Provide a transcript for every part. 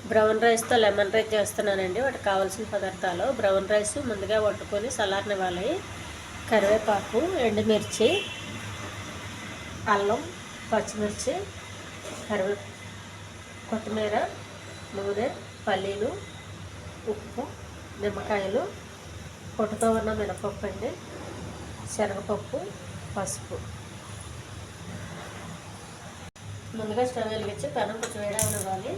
Brown రైస్తో lemon rice చేస్తున్నానండి. వాటికి కావాల్సిన పదార్థాలు: బ్రౌన్ రైస్ ముందుగా వండుకొని చల్లారనివ్వాలి, కరివేపాకు, ఎండుమిర్చి, అల్లం, పచ్చిమిర్చి, కొత్తిమీర, నూనె, పల్లీలు, ఉప్పు, నిమ్మకాయలు, పొట్టుతో ఉన్న మినపప్పు అండి, శనగపప్పు, పసుపు. ముందుగా స్టవ్ వెలిగించి పెనం కొంచెం వేడవనివ్వాలి.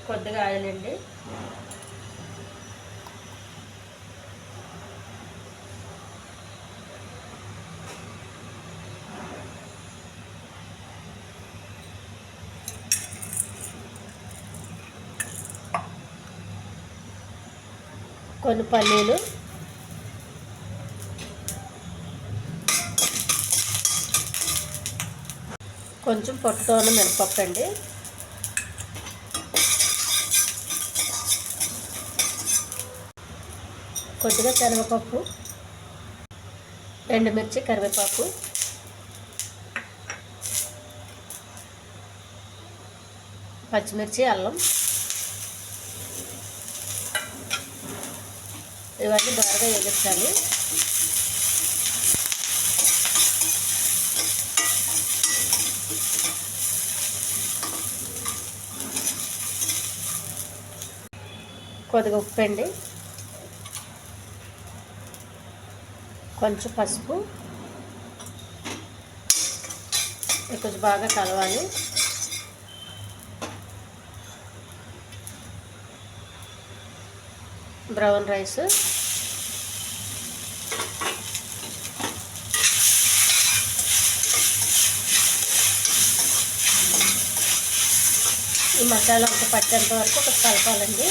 కొద్దిగా ఆయిల్ అండి, కొన్ని పల్లీలు, కొంచెం పొట్టుతో ఉన్న మినపప్పు అండి, కొద్దిగా శనగపప్పు, ఎండుమిర్చి, కరివేపాకు, పచ్చిమిర్చి, అల్లం, ఇవన్నీ బాగా వేగించాలి. కొద్దిగా ఉప్పు అండి, కొంచెం పసుపు, కొంచెం బాగా కలవాలి. బ్రౌన్ రైస్, ఈ మసాలా అంతా పట్టేంత వరకు ఒక కలపాలండి.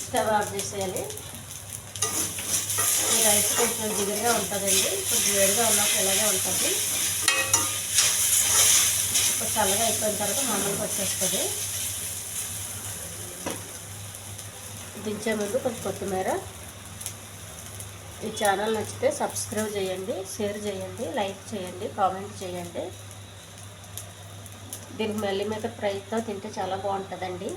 స్టవ్ ఆఫ్ చేసేయాలి. ఈ రైస్ కొంచెం జిగురుగా ఉంటుందండి, కొంచెం వేడిగా ఉన్నప్పుడు ఇలాగే ఉంటుంది. కొంచెం చల్లగా అయిపోయిన తర్వాత మామూలుగా వచ్చేస్తుంది. దించే ముందు కొంచెం కొత్తిమీర. ఈ ఛానల్ నచ్చితే సబ్స్క్రైబ్ చేయండి, షేర్ చేయండి, లైక్ చేయండి, కామెంట్ చేయండి. దీనికి మళ్ళీ మీద ఫ్రైతో తింటే చాలా బాగుంటుందండి.